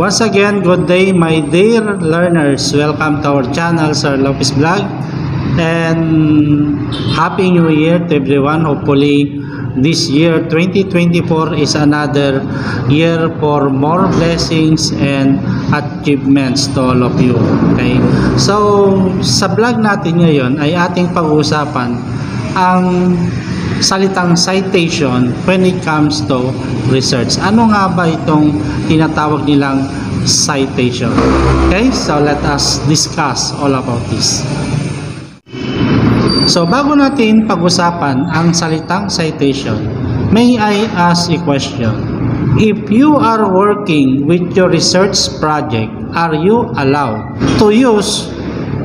Once again, good day my dear learners. Welcome to our channel, Sir Lopez Vlog. And Happy New Year to everyone. Hopefully, this year 2024 is another year for more blessings and achievements to all of you. Okay? So, sa vlog natin ngayon ay ating pag-uusapan ang salitang citation when it comes to research. Ano nga ba itong tinatawag nilang citation? Okay, so let us discuss all about this. So bago natin pag-usapan ang salitang citation, may I ask a question? If you are working with your research project, are you allowed to use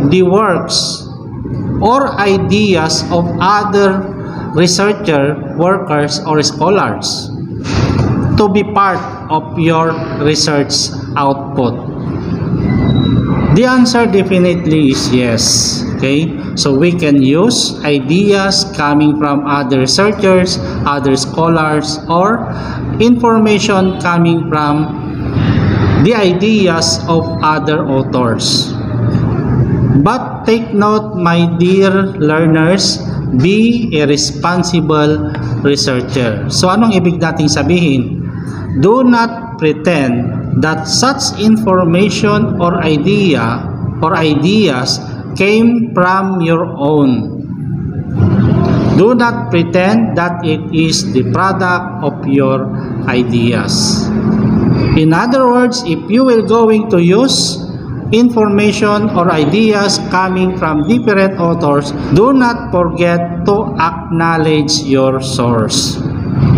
the works or ideas of other researcher, workers, or scholars to be part of your research output? The answer definitely is yes. Okay, so we can use ideas coming from other researchers, other scholars, or information coming from the ideas of other authors. But take note, my dear learners, be a responsible researcher. So anong ibig nating sabihin? Do not pretend that such information or idea or ideas came from your own. Do not pretend that it is the product of your ideas. In other words, if you will going to use information or ideas coming from different authors, do not forget to acknowledge your source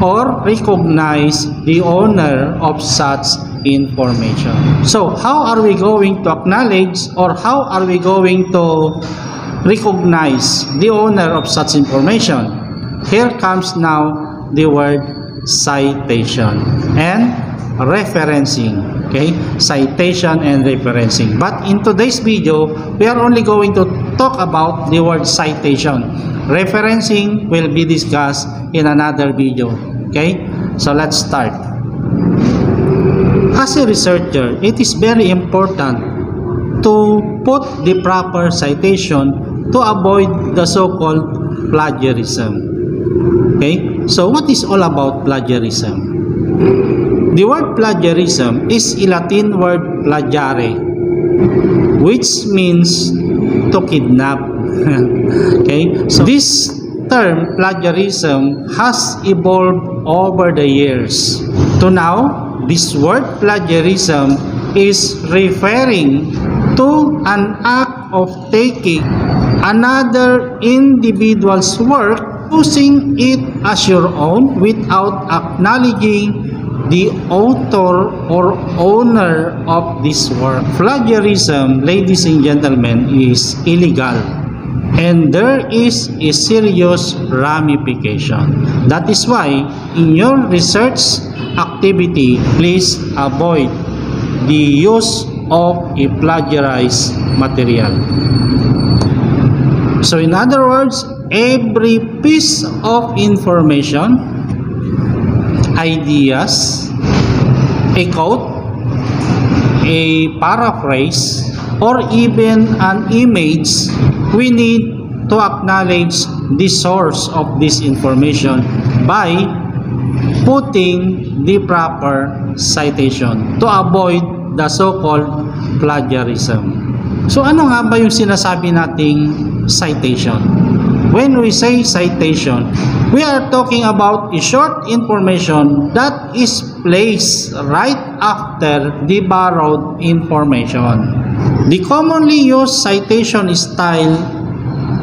or recognize the owner of such information. So, how are we going to acknowledge or how are we going to recognize the owner of such information? Here comes now the word citation and referencing. Okay, citation and referencing. But in today's video, we are only going to talk about the word citation. Referencing will be discussed in another video. Okay, so let's start. As a researcher, it is very important to put the proper citation to avoid the so-called plagiarism. Okay, so what is all about plagiarism? The word plagiarism is a Latin word plagiare, which means to kidnap. Okay, so this term plagiarism has evolved over the years. To now, this word plagiarism is referring to an act of taking another individual's work, using it as your own without acknowledging the author or owner of this work. Plagiarism, ladies and gentlemen, is illegal and there is a serious ramification. That is why in your research activity, please avoid the use of a plagiarized material. So in other words, every piece of information, ideas, a quote, a paraphrase, or even an image, we need to acknowledge the source of this information by putting the proper citation to avoid the so-called plagiarism. So ano nga ba yung sinasabi nating citation? When we say citation, we are talking about a short information that is placed right after the borrowed information. The commonly used citation style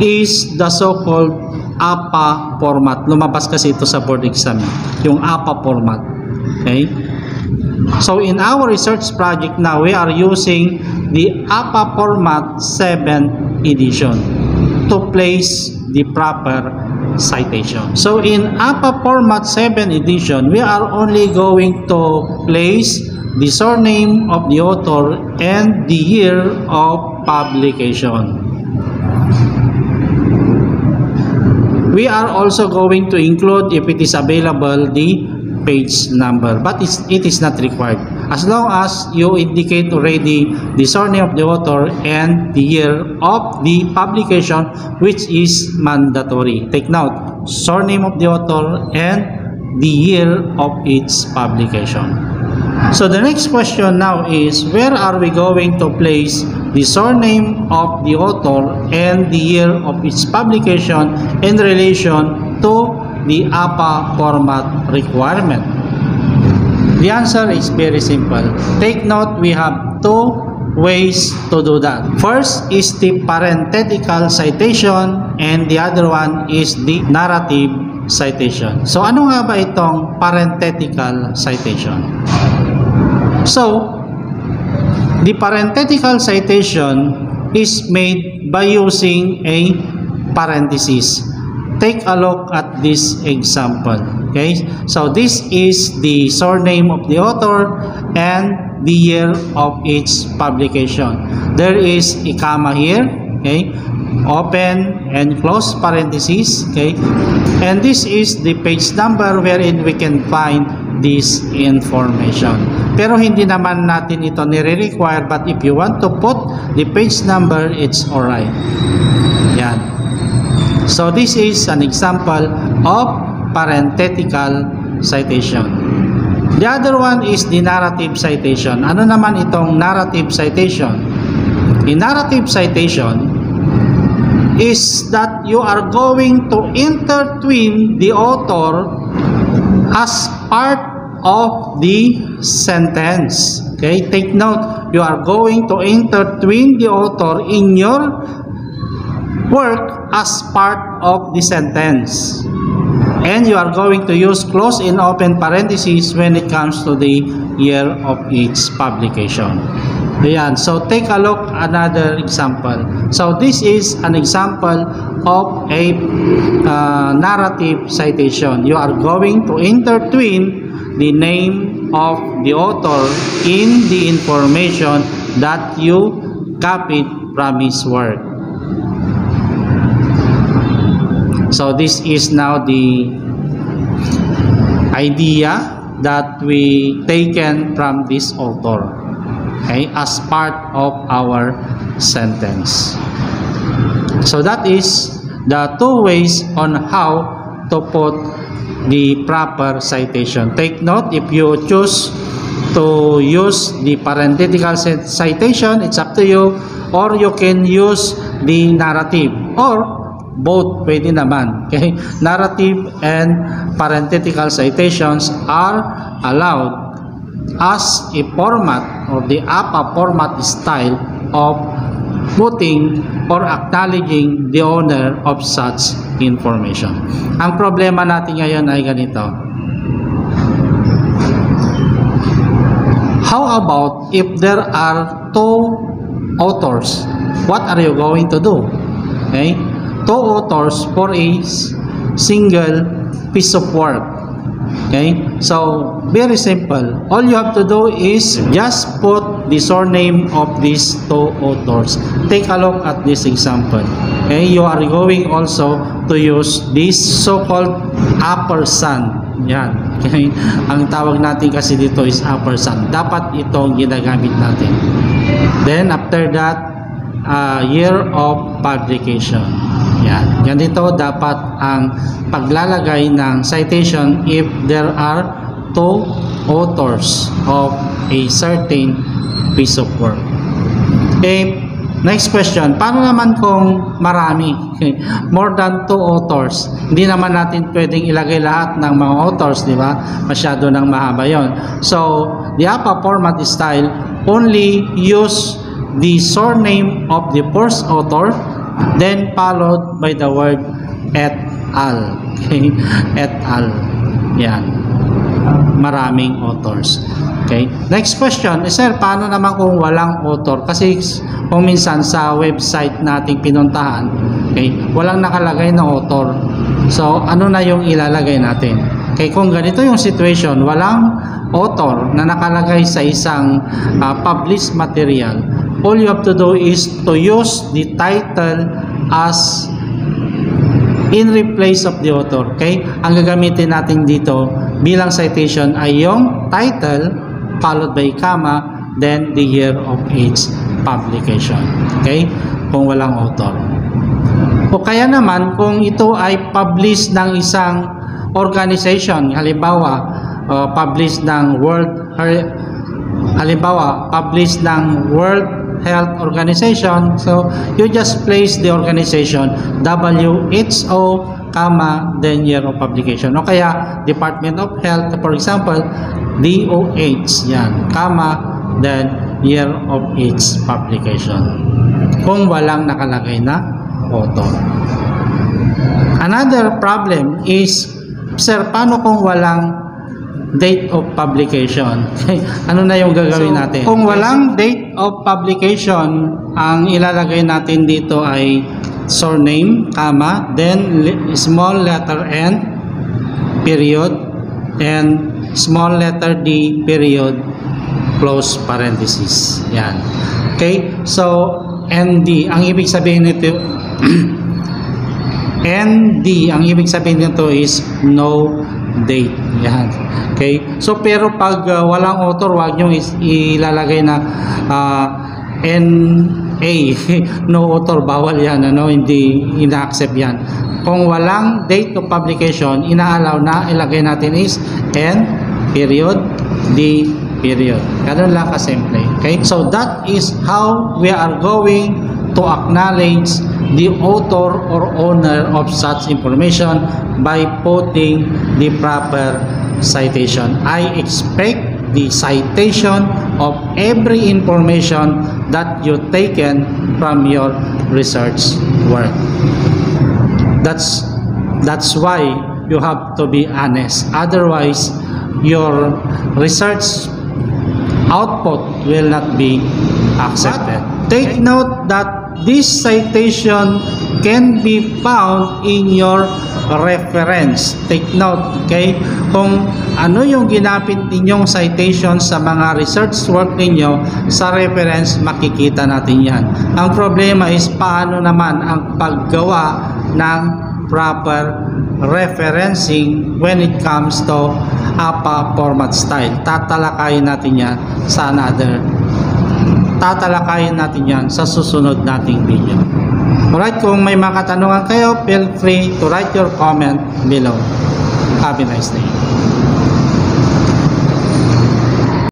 is the so-called APA format. Lumabas kasi ito sa board exam, yung APA format. Okay? So in our research project now, we are using the APA format 7th edition to place the proper citation. So in APA format 7th edition, we are only going to place the surname of the author and the year of publication. We are also going to include, if it is available, the page number, but it is not required. as long as you indicate already the surname of the author and the year of the publication, which is mandatory. Take note, surname of the author and the year of its publication. So the next question now is, where are we going to place the surname of the author and the year of its publication in relation to the APA format requirement? The answer is very simple. Take note, we have two ways to do that. First is the parenthetical citation and the other one is the narrative citation. So ano nga ba itong parenthetical citation? So, the parenthetical citation is made by using a parenthesis. Take a look at this example. Okay, so this is the surname of the author and the year of its publication. There is a comma here, okay, open and close parenthesis, okay, and this is the page number wherein we can find this information. Pero hindi naman natin ito nire-require, but if you want to put the page number, it's alright. Yan. So this is an example of parenthetical citation. The other one is the narrative citation. Ano naman itong narrative citation? The narrative citation is that you are going to intertwine the author as part of the sentence. Okay, take note, you are going to intertwine the author in your work as part of the sentence, and you are going to use close and open parentheses when it comes to the year of its publication. Ayan, so take a look another example. So this is an example of a narrative citation. You are going to intertwine the name of the author in the information that you copied from his work. So this is now the idea that we taken from this author, okay, as part of our sentence. So that is the two ways on how to put the proper citation. Take note, if you choose to use the parenthetical citation, it's up to you, or you can use the narrative, or both pwede naman. Okay? Narrative and parenthetical citations are allowed as a format or the APA format style of putting or acknowledging the owner of such information. Ang problema natin ngayon ay ganito. How about if there are two authors? What are you going to do? Okay? Two authors for a single piece of work. Okay, so very simple. All you have to do is just put the surname of these two authors. Take a look at this example. Okay, you are going also to use this so-called ampersand. Yan. Okay, ang tawag natin kasi dito is ampersand. Dapat itong ginagamit natin. Then after that, year of publication. Yan. Ganito dapat ang paglalagay ng citation if there are two authors of a certain piece of work. Okay. Next question. Paano naman kung marami? Okay. More than two authors. Hindi naman natin pwedeng ilagay lahat ng mga authors, di ba? Masyado nang mahaba yon. So, the APA format style only use the surname of the first author, then followed by the word et al. Okay? Et al. Yan. Maraming authors. Okay? Next question. Sir, paano naman kung walang author? Kasi kung minsan sa website nating pinuntahan, okay, walang nakalagay na author. So, ano na yung ilalagay natin? Okay, kung ganito yung situation, walang author na nakalagay sa isang published material, all you have to do is to use the title as in replace of the author. Okay? Ang gagamitin natin dito bilang citation ay yung title followed by comma, then the year of its publication. Okay? Kung walang author. O kaya naman, kung ito ay published ng isang organization, halimbawa, published ng World Health Organization, so you just place the organization WHO, comma, then year of publication. O kaya Department of Health, for example, DOH, yan, comma, then year of its publication. Kung walang nakalagay na author. Another problem is, sir, paano kung walang date of publication? Ano na yung gagawin natin? Kung walang date of publication, ang ilalagay natin dito ay surname, comma, then small letter N, period, and small letter D, period, close parenthesis. Yan. Okay? So, ND, ang ibig sabihin nito ND, ang ibig sabihin nito is no date. Yan. Okay? So, pero pag walang author, wag nyo ilalagay na NA, no author, bawal yan, ano? Hindi ina-accept yan. Kung walang date of publication, ina-allow na ilagay natin is N, period, D, period. Ganun lang kasimple. Okay? So, that is how we are going to acknowledge the author or owner of such information by putting the proper citation. I expect the citation of every information that you taken from your research work. That's why you have to be honest. Otherwise, your research output will not be accepted. Take note that this citation can be found in your reference. Take note, okay? Kung ano yung ginamit ninyong citation sa mga research work ninyo, sa reference makikita natin yan. Ang problema is paano naman ang paggawa ng proper referencing when it comes to APA format style. Tatalakayin natin yan sa susunod nating video. Alright, kung may mga katanungan kayo, feel free to write your comment below. Have a nice day.